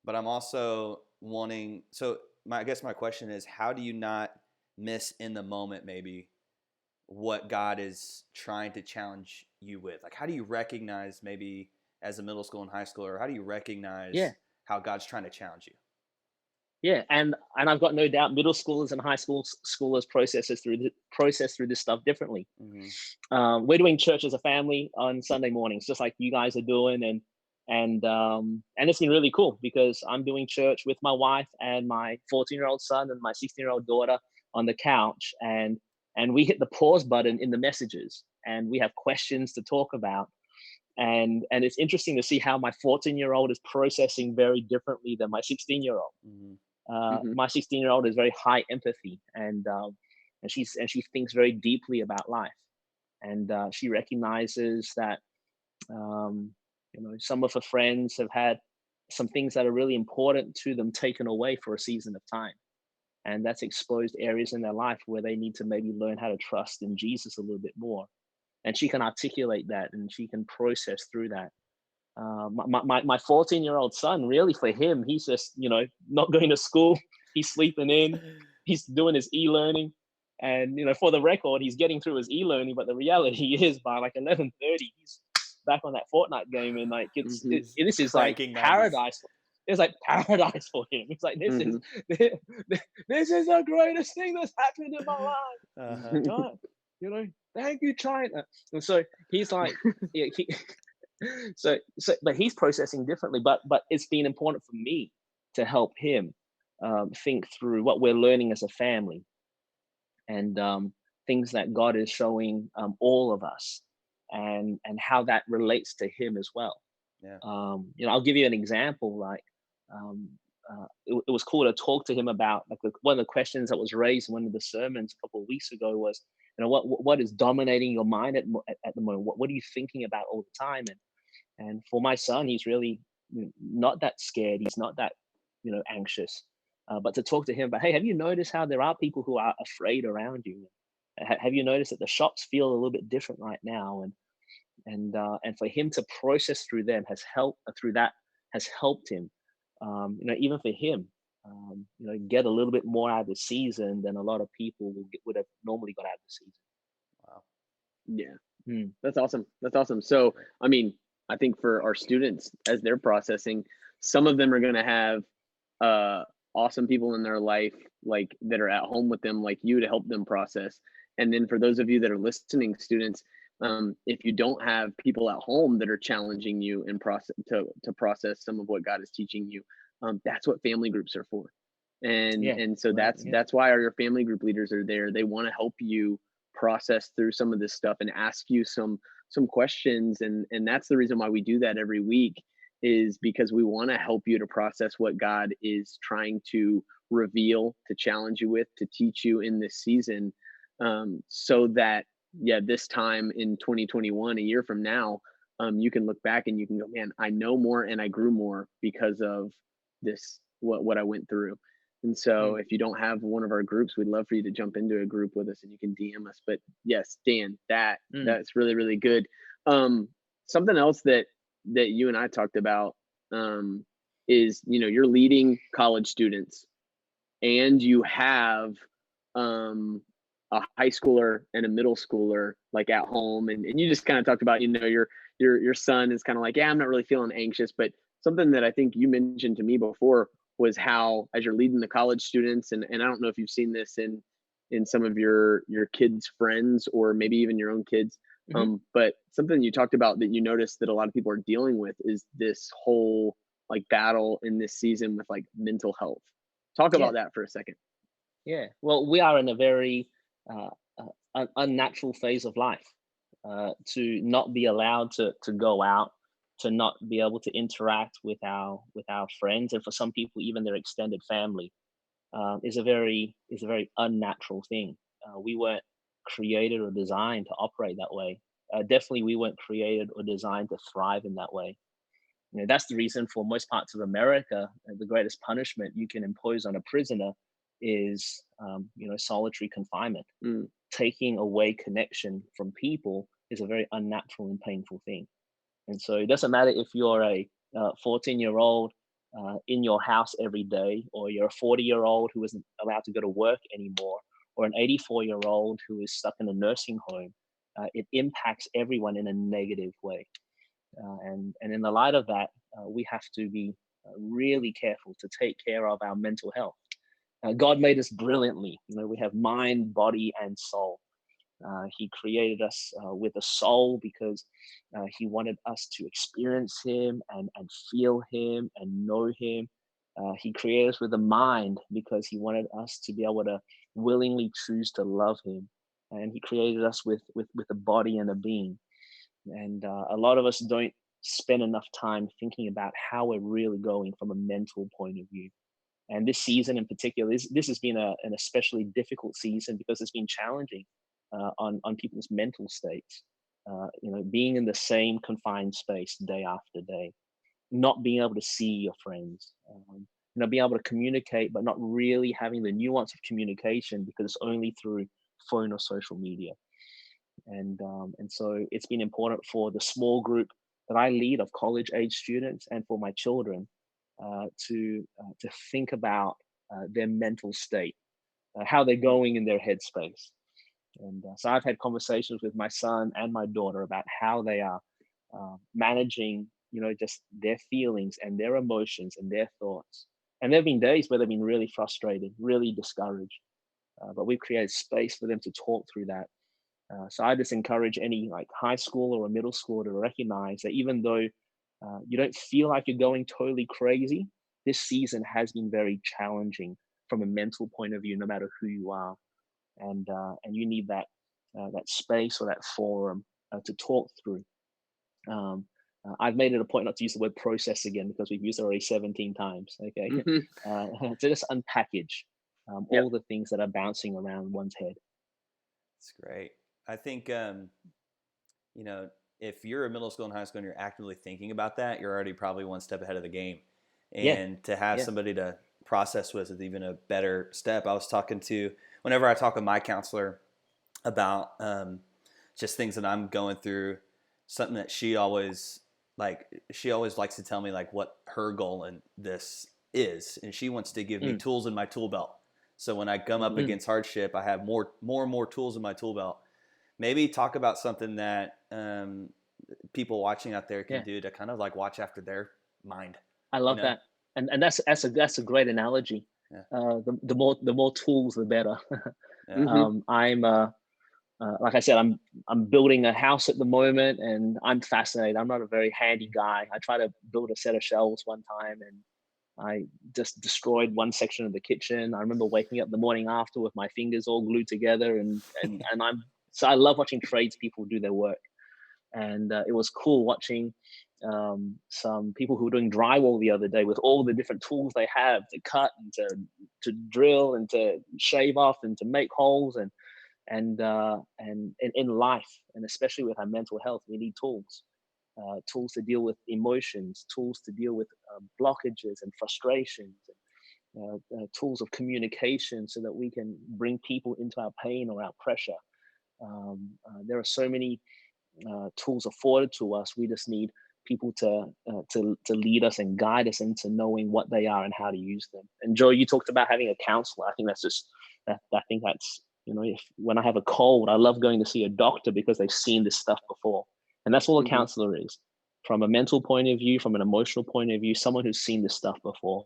But I'm also wanting, so I guess my question is, how do you not miss in the moment maybe what God is trying to challenge you with? Like how do you recognize maybe as a middle school and high schooler, how do you recognize how God's trying to challenge you? Yeah, and I've got no doubt middle schoolers and high schoolers process through this stuff differently. We're doing church as a family on Sunday mornings, just like you guys are doing, and it's been really cool because I'm doing church with my wife and my 14-year-old son and my 16-year-old daughter on the couch, and we hit the pause button in the messages, and we have questions to talk about, and it's interesting to see how my 14-year-old is processing very differently than my 16-year-old. My 16-year-old is very high empathy, and she thinks very deeply about life, and she recognizes that some of her friends have had some things that are really important to them taken away for a season of time, and that's exposed areas in their life where they need to maybe learn how to trust in Jesus a little bit more, and she can articulate that and she can process through that. My 14-year-old son, really, for him, he's just not going to school. He's sleeping in. He's doing his e-learning, and for the record, he's getting through his e-learning. But the reality is, by like 11:30, he's back on that Fortnite game, and like this is like paradise. It's like paradise for him. It's like this is the greatest thing that's happened in my life. Thank you, China. And so he's like, but he's processing differently. But it's been important for me to help him think through what we're learning as a family, and things that God is showing all of us, and how that relates to him as well. Yeah. I'll give you an example. Like, it was cool to talk to him about, like, one of the questions that was raised in one of the sermons a couple of weeks ago was, what is dominating your mind at the moment? What are you thinking about all the time? And for my son, he's really not that scared. He's not that anxious. But to talk to him about, hey, have you noticed how there are people who are afraid around you? Have you noticed that the shops feel a little bit different right now? And for him to process through them has helped him. Even for him, get a little bit more out of the season than a lot of people would have normally got out of the season. Wow. Yeah. That's awesome. That's awesome. So, I mean, I think for our students, as they're processing, some of them are going to have awesome people in their life, like that are at home with them, like you, to help them process. And then for those of you that are listening, students, if you don't have people at home that are challenging you and to process some of what God is teaching you, that's what family groups are for. And so that's why your family group leaders are there. They want to help you process through some of this stuff and ask you some questions. And that's the reason why we do that every week, is because we want to help you to process what God is trying to reveal, to challenge you with, to teach you in this season, so that this time in 2021, a year from now, you can look back and you can go, man, I know more and I grew more because of this, what I went through. And so if you don't have one of our groups, we'd love for you to jump into a group with us, and you can DM us. But yes, Dan, that's really, really good. Something else that you and I talked about is, you're leading college students, and you have a high schooler and a middle schooler like at home, and you just kind of talked about, your son is kind of like, I'm not really feeling anxious. But something that I think you mentioned to me before was how, as you're leading the college students, and I don't know if you've seen this in some of your kids' friends, or maybe even your own kids, but something you talked about that you noticed that a lot of people are dealing with is this whole like battle in this season with like mental health. Talk about that for a second. Yeah, well, we are in a very unnatural phase of life, to not be allowed to go out, to not be able to interact with our friends, and for some people even their extended family, is a very unnatural thing. We weren't created or designed to operate that way. Definitely, we weren't created or designed to thrive in that way. That's the reason for most parts of America, the greatest punishment you can impose on a prisoner is, solitary confinement. Taking away connection from people is a very unnatural and painful thing. And so it doesn't matter if you're a 14-year-old in your house every day, or you're a 40-year-old who isn't allowed to go to work anymore, or an 84-year-old who is stuck in a nursing home. It impacts everyone in a negative way. And in the light of that, we have to be really careful to take care of our mental health. God made us brilliantly. We have mind, body, and soul. He created us with a soul because he wanted us to experience him and feel him and know him. He created us with a mind because he wanted us to be able to willingly choose to love him. And he created us with a body and a being. And a lot of us don't spend enough time thinking about how we're really going from a mental point of view. And this season in particular, this has been an especially difficult season because it's been challenging on people's mental states. Being in the same confined space day after day, not being able to see your friends, being able to communicate, but not really having the nuance of communication because it's only through phone or social media. And so it's been important for the small group that I lead of college age students and for my children to think about their mental state, how they're going in their headspace. And so I've had conversations with my son and my daughter about how they are managing, just their feelings and their emotions and their thoughts. And there have been days where they've been really frustrated, really discouraged, but we've created space for them to talk through that. So I just encourage any like high school or a middle school to recognize that even though you don't feel like you're going totally crazy, this season has been very challenging from a mental point of view, no matter who you are. And you need that space or that forum to talk through. I've made it a point not to use the word process again because we've used it already 17 times. Okay, to just unpackage all the things that are bouncing around one's head. That's great. I think if you're a middle school and high school and you're actively thinking about that, you're already probably one step ahead of the game. And to have somebody to process with is even a better step. I was whenever I talk with my counselor about just things that I'm going through, something that she always likes to tell me like what her goal in this is. And she wants to give me tools in my tool belt. So when I come up against hardship, I have more and more tools in my tool belt. Maybe talk about something that people watching out there can do to kind of like watch after their mind. I love that, and that's a great analogy. Yeah. The more tools, the better. I'm like I said, I'm building a house at the moment, and I'm fascinated. I'm not a very handy guy. I tried to build a set of shelves one time, and I just destroyed one section of the kitchen. I remember waking up the morning after with my fingers all glued together, and so I love watching tradespeople do their work. And it was cool watching some people who were doing drywall the other day with all the different tools they have to cut and to drill and to shave off and to make holes and in life, and especially with our mental health, we need tools. Tools to deal with emotions, tools to deal with blockages and frustrations, tools of communication so that we can bring people into our pain or our pressure. There are so many tools afforded to us. We just need people to lead us and guide us into knowing what they are and how to use them. And Joe, you talked about having a counselor. I think that's when I have a cold, I love going to see a doctor because they've seen this stuff before. And that's all a counselor is. From a mental point of view, from an emotional point of view, someone who's seen this stuff before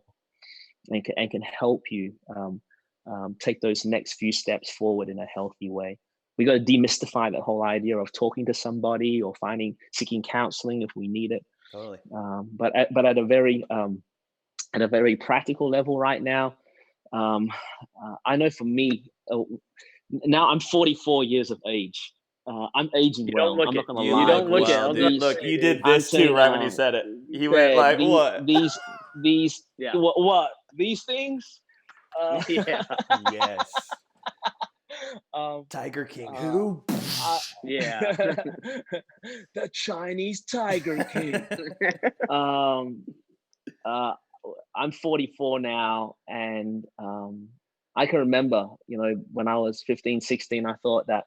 and can help you take those next few steps forward in a healthy way. We got to demystify that whole idea of talking to somebody or seeking counseling if we need it. Totally. But at a very practical level right now, I know for me, now I'm 44 years of age. I'm aging well. I'm not going to lie. You don't look it. Look, you did this too, right when you said it. He went like, what? These what? These things? Yes. Tiger King. Who? The Chinese Tiger King. I'm 44 now, and I can remember, when I was 15, 16, I thought that,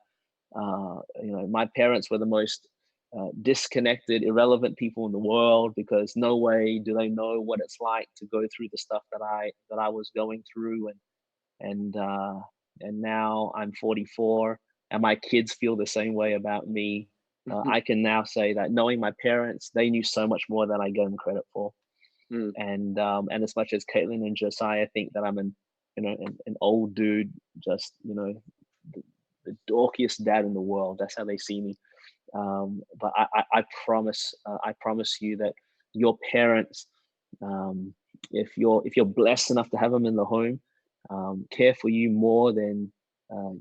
my parents were the most disconnected, irrelevant people in the world because no way do they know what it's like to go through the stuff that I was going through, and now I'm 44, and my kids feel the same way about me. I can now say that knowing my parents, they knew so much more than I gave them credit for. And as much as Caitlin and Josiah think that I'm an old dude, just the dorkiest dad in the world. That's how they see me. But I promise you that your parents, if you're blessed enough to have them in the home, care for you more than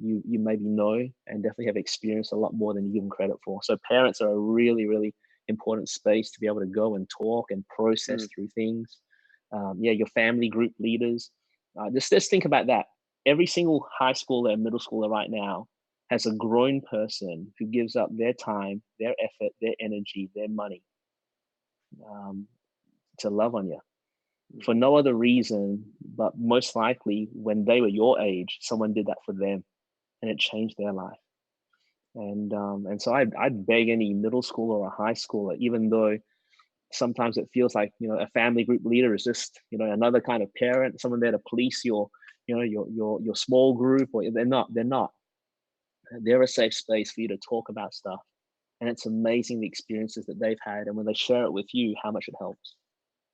you maybe know, and definitely have experienced a lot more than you give them credit for. So parents are a really, really important space to be able to go and talk and process through things. Your family group leaders. Just think about that. Every single high schooler and middle schooler right now has a grown person who gives up their time, their effort, their energy, their money to love on you for no other reason, but most likely when they were your age, someone did that for them and it changed their life. And so I'd beg any middle schooler or a high schooler, even though sometimes it feels like, a family group leader is just, another kind of parent, someone there to police your small group, or they're not. They're a safe space for you to talk about stuff. And it's amazing the experiences that they've had. And when they share it with you, how much it helps.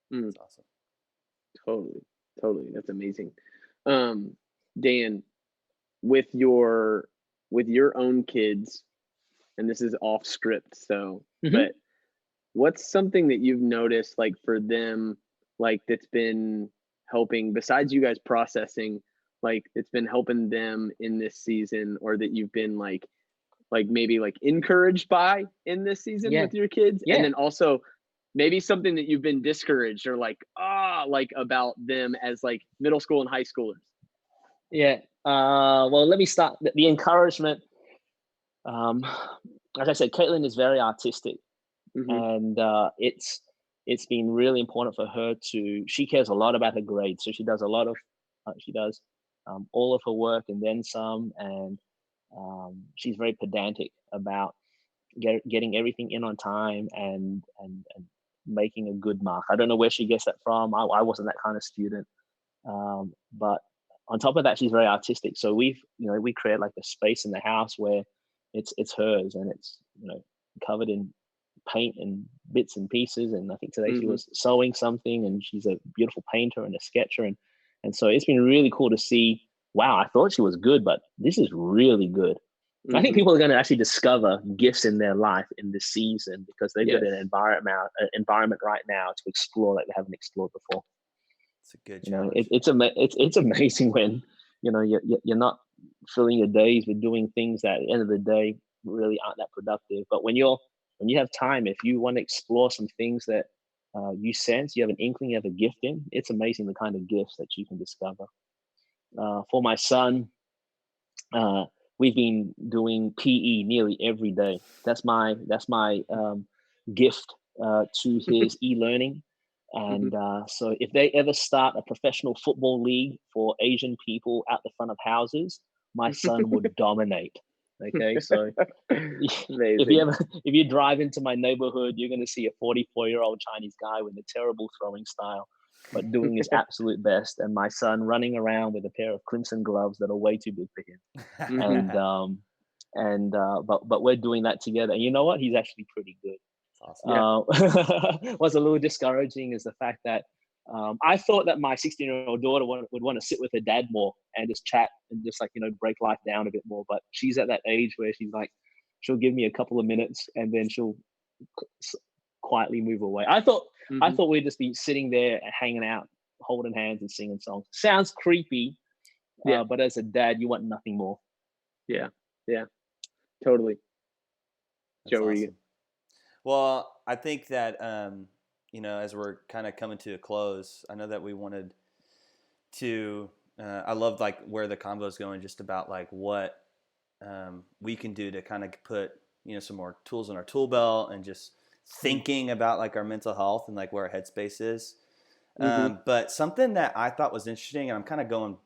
That's awesome. Totally. That's amazing. Dan, with your own kids, and this is off script, so, but what's something that you've noticed, like for them, like that's been helping, besides you guys processing, like it's been helping them in this season, or that you've been like maybe like encouraged by in this season with your kids? And then also maybe something that you've been discouraged or like about them as like middle school and high schoolers. Well, let me start the encouragement. As I said, Caitlin is very artistic, and it's been really important for her she cares a lot about her grades. So she does all of her work and then some, and she's very pedantic about getting everything in on time and making a good mark. I don't know where she gets that from. I wasn't that kind of student, but on top of that, she's very artistic. So we create like a space in the house where it's hers, and it's covered in paint and bits and pieces. And I think today she was sewing something, and she's a beautiful painter and a sketcher, and so it's been really cool to see. Wow, I thought she was good, but this is really good. I think people are going to actually discover gifts in their life in this season, because they've got an environment right now to explore like they haven't explored before. It's a good challenge. It's amazing when you're not filling your days with doing things that at the end of the day really aren't that productive. But when you have time, if you want to explore some things that you sense, you have an inkling, you have a gift in, it's amazing the kind of gifts that you can discover. For my son, we've been doing PE nearly every day. That's my gift to his e-learning. And so if they ever start a professional football league for Asian people at the front of houses, my son would dominate. Okay, so if you drive into my neighborhood, you're going to see a 44-year-old Chinese guy with a terrible throwing style, but doing his absolute best, and my son running around with a pair of crimson gloves that are way too big for him. But we're doing that together. And you know what? He's actually pretty good. Awesome. What's a little discouraging is the fact that I thought that my 16-year-old daughter would want to sit with her dad more and just chat and just break life down a bit more. But she's at that age where she's like, she'll give me a couple of minutes and then she'll quietly move away. I thought we'd just be sitting there and hanging out, holding hands and singing songs. Sounds creepy, but as a dad, you want nothing more. Yeah, totally. That's Joe, awesome. Well, I think that as we're kind of coming to a close, I know that we wanted to. I love where the convo is going, just about what we can do to kind of put some more tools in our tool belt, and just thinking about our mental health and where our headspace is. But something that I thought was interesting, and I'm kind of going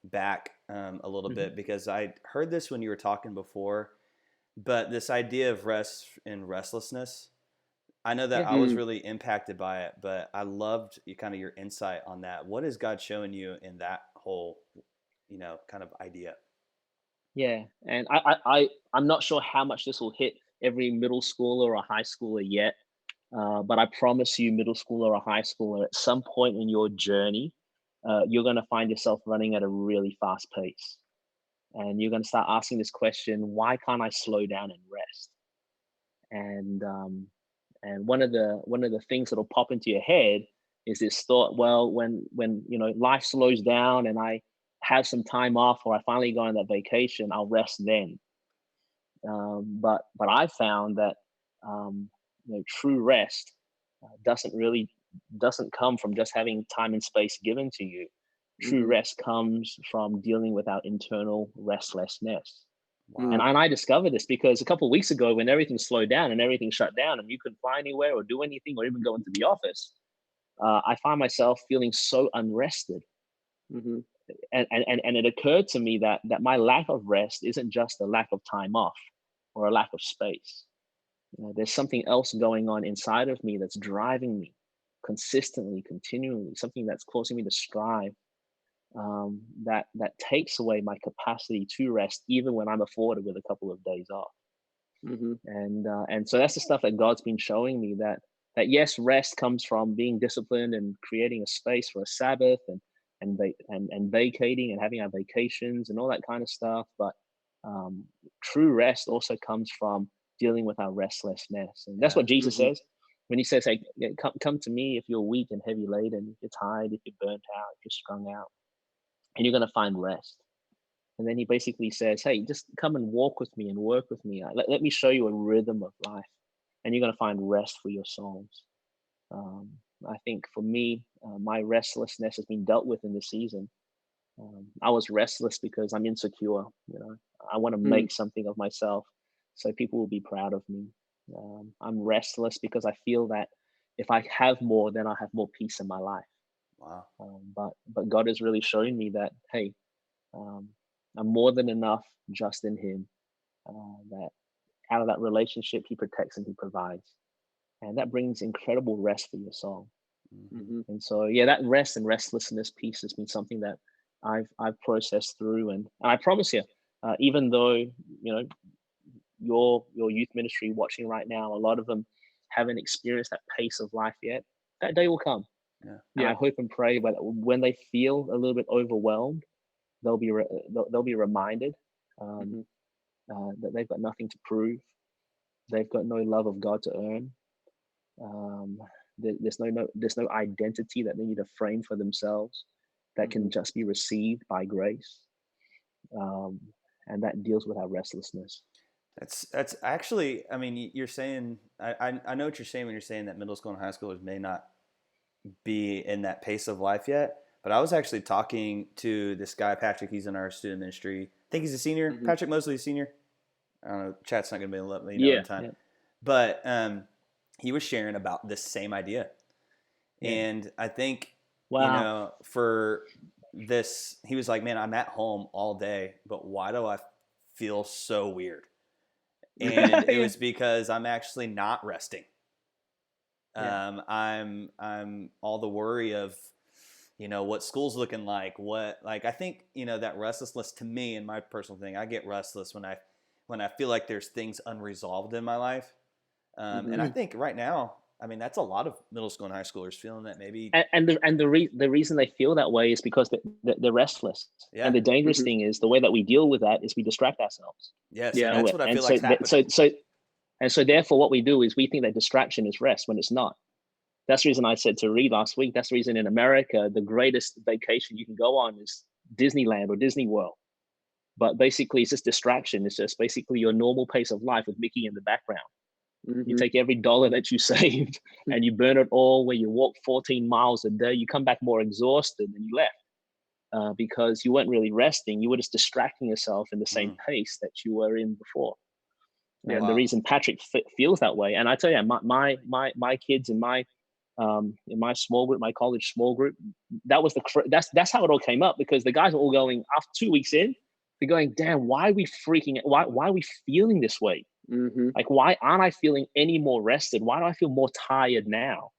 back a little bit, because I heard this when you were talking before, but this idea of rest and restlessness, I know that I was really impacted by it, but I loved your insight on that. What is God showing you in that whole, kind of idea? Yeah, and I'm not sure how much this will hit every middle schooler or high schooler yet, But I promise you, middle schooler or high schooler, at some point in your journey, you're going to find yourself running at a really fast pace. And you're going to start asking this question: why can't I slow down and rest? And one of the things that'll pop into your head is this thought: well, when life slows down and I have some time off, or I finally go on that vacation, I'll rest then. But I found that true rest doesn't come from just having time and space given to you. True rest comes from dealing with our internal restlessness. Wow. And I discovered this because a couple of weeks ago, when everything slowed down and everything shut down and you couldn't fly anywhere or do anything or even go into the office, I found myself feeling so unrested. And it occurred to me that my lack of rest isn't just a lack of time off or a lack of space. There's something else going on inside of me that's driving me consistently, continually, something that's causing me to strive, that takes away my capacity to rest, even when I'm afforded with a couple of days off. And so that's the stuff that God's been showing me, that yes, rest comes from being disciplined and creating a space for a Sabbath and vacating and having our vacations and all that kind of stuff. But true rest also comes from dealing with our restlessness. And that's what Jesus says when he says, hey, come to me if you're weak and heavy laden, if you're tired, if you're burnt out, if you're strung out, and you're going to find rest. And then he basically says, hey, just come and walk with me and work with me. Let me show you a rhythm of life, and you're going to find rest for your souls. I think for me, my restlessness has been dealt with in this season. I was restless because I'm insecure. I want to make something of myself so people will be proud of me. I'm restless because I feel that if I have more, then I'll have more peace in my life. Wow. But God has really shown me that, hey, I'm more than enough just in him. That out of that relationship, he protects and he provides. And that brings incredible rest for your soul. And so, yeah, that rest and restlessness piece has been something that I've processed through. And I promise you, even though, your youth ministry watching right now, a lot of them haven't experienced that pace of life yet, that day will come. And I hope and pray that when they feel a little bit overwhelmed, they'll be reminded that they've got nothing to prove. They've got no love of God to earn. There's no identity that they need to frame for themselves that can just be received by grace. And that deals with our restlessness. That's actually, I mean, you're saying, I know what you're saying when you're saying that middle school and high schoolers may not be in that pace of life yet. But I was actually talking to this guy, Patrick. He's in our student ministry. I think he's a senior. Patrick Mosley, senior. I don't know. Chat's not going to be able to let me know in time. Yeah. But he was sharing about this same idea. Yeah. And I think, for this, he was like, man, I'm at home all day, but why do I feel so weird? And it was because I'm actually not resting. I'm all the worry of, what school's looking like, I think, that restlessness, to me, and my personal thing, I get restless when I feel like there's things unresolved in my life. And I think right now, I mean, that's a lot of middle school and high schoolers feeling that maybe. And the reason they feel that way is because they're restless. Yeah. And the dangerous thing is the way that we deal with that is we distract ourselves. Yes. Yeah. That's what I feel like happening. So therefore what we do is we think that distraction is rest when it's not. That's the reason I said to Reed last week, that's the reason in America, the greatest vacation you can go on is Disneyland or Disney World. But basically, it's just distraction. It's just basically your normal pace of life with Mickey in the background. You take every dollar that you saved and you burn it all where you walk 14 miles a day. You come back more exhausted than you left because you weren't really resting. You were just distracting yourself in the same pace that you were in before. And the reason Patrick feels that way, and I tell you, my kids in my small group, my college small group, that's how it all came up, because the guys are all going, after 2 weeks in, they're going, damn, why are we freaking? Why are we feeling this way? Like, why aren't I feeling any more rested? Why do I feel more tired now?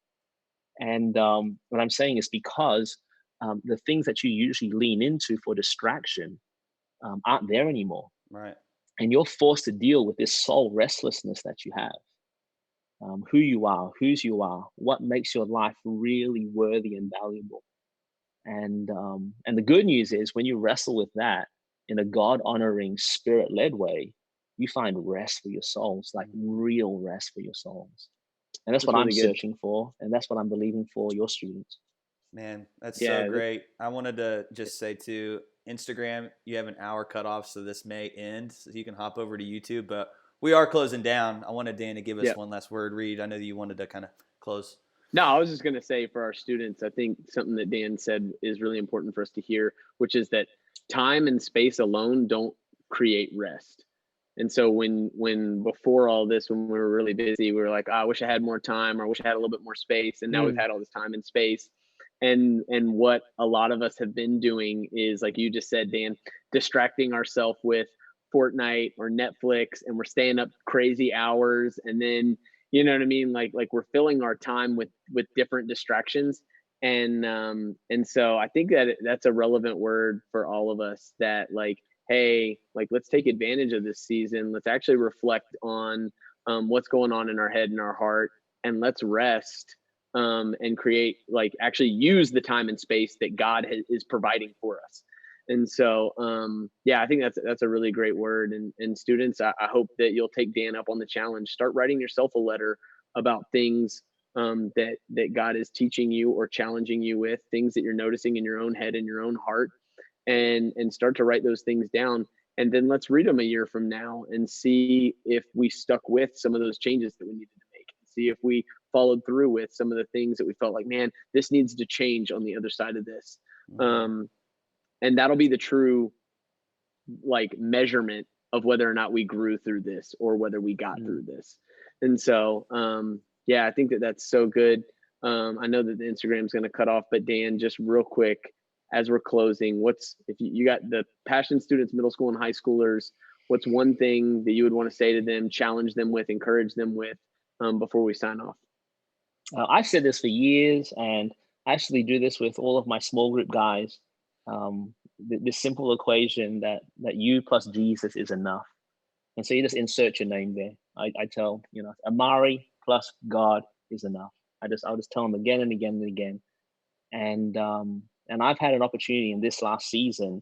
And what I'm saying is because the things that you usually lean into for distraction aren't there anymore. Right. And you're forced to deal with this soul restlessness that you have. who you are, whose you are, what makes your life really worthy and valuable. And the good news is when you wrestle with that in a God honoring, spirit led way, you find rest for your souls, like real rest for your souls. And that's what I'm searching for, and that's what I'm believing for your students. Man, that's so great. I wanted to just say too, Instagram, you have an hour cutoff, so this may end, so you can hop over to YouTube. But we are closing down. I wanted Dan to give us one last word. Reed, I know that you wanted to kind of close. No, I was just going to say for our students, I think something that Dan said is really important for us to hear, which is that time and space alone don't create rest. And so when before all this, when we were really busy, we were like, I wish I had more time, or I wish I had a little bit more space. And now we've had all this time and space. And what a lot of us have been doing is, like you just said, Dan, distracting ourselves with Fortnite or Netflix, and we're staying up crazy hours. And then, you know what I mean? Like we're filling our time with different distractions. And so I think that that's a relevant word for all of us, that like, hey, like, let's take advantage of this season. Let's actually reflect on what's going on in our head and our heart, and let's rest and create, like, actually use the time and space that God is providing for us. And so, I think that's a really great word. And students, I hope that you'll take Dan up on the challenge. Start writing yourself a letter about things that God is teaching you or challenging you with, things that you're noticing in your own head and your own heart, and start to write those things down. And then let's read them a year from now and see if we stuck with some of those changes that we needed to make. See if we followed through with some of the things that we felt like, man, this needs to change on the other side of this. And that'll be the true, like, measurement of whether or not we grew through this or whether we got through this. And so, I think that's so good. I know that the Instagram's going to cut off, but Dan, just real quick, as we're closing, if you got the Passion students, middle school and high schoolers, what's one thing that you would want to say to them, challenge them with, encourage them with, before we sign off? I've said this for years, and I actually do this with all of my small group guys. This simple equation that you plus Jesus is enough. And so you just insert your name there. I tell, Amari plus God is enough. I'll just tell them again and again and again. And I've had an opportunity in this last season,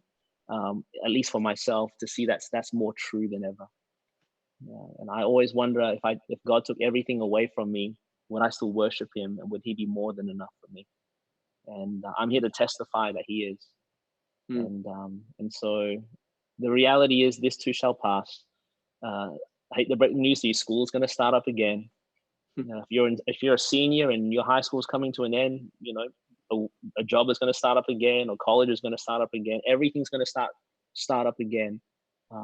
at least for myself, to see that's more true than ever. And I always wonder if God took everything away from me, would I still worship him, and would he be more than enough for me? And I'm here to testify that he is. And so the reality is, this too shall pass. I hate to break the news to you, school is going to start up again. If you're a senior and your high school is coming to an end, a job is going to start up again, or college is going to start up again. Everything's going to start up again.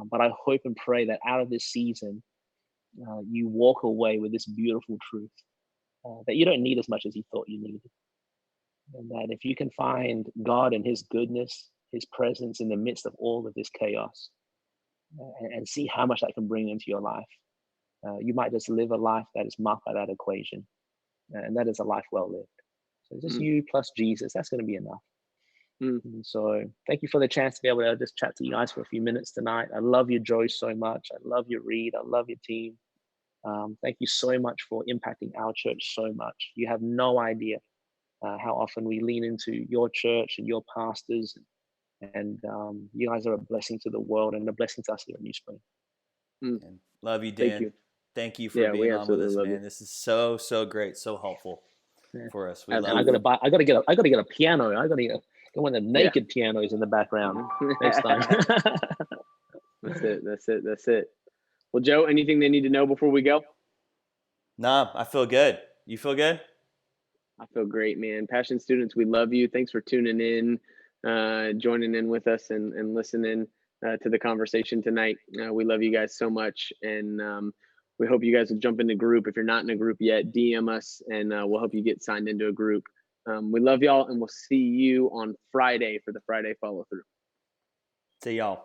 But I hope and pray that out of this season, you walk away with this beautiful truth, that you don't need as much as you thought you needed. And that if you can find God and his goodness, his presence in the midst of all of this chaos, and see how much that can bring into your life, you might just live a life that is marked by that equation. And that is a life well lived. So just you plus Jesus, that's going to be enough. And so thank you for the chance to be able to just chat to you guys for a few minutes tonight. I love you, Joy, so much. I love you, Reed. I love your team. Thank you so much for impacting our church so much. You have no idea how often we lean into your church and your pastors, and you guys are a blessing to the world and a blessing to us here at New Spring. Love you, Dan. Thank you for being on with us, man. This is so great, so helpful for us. I gotta get a piano. I gotta get one of the naked pianos in the background next time. That's it. Well, Joe, anything they need to know before we go? Nah, I feel good. You feel good? I feel great, man. Passion students, we love you. Thanks for tuning in, joining in with us and listening to the conversation tonight. We love you guys so much. And we hope you guys will jump into group. If you're not in a group yet, DM us and we'll help you get signed into a group. We love y'all, and we'll see you on Friday for the Friday follow through. See y'all.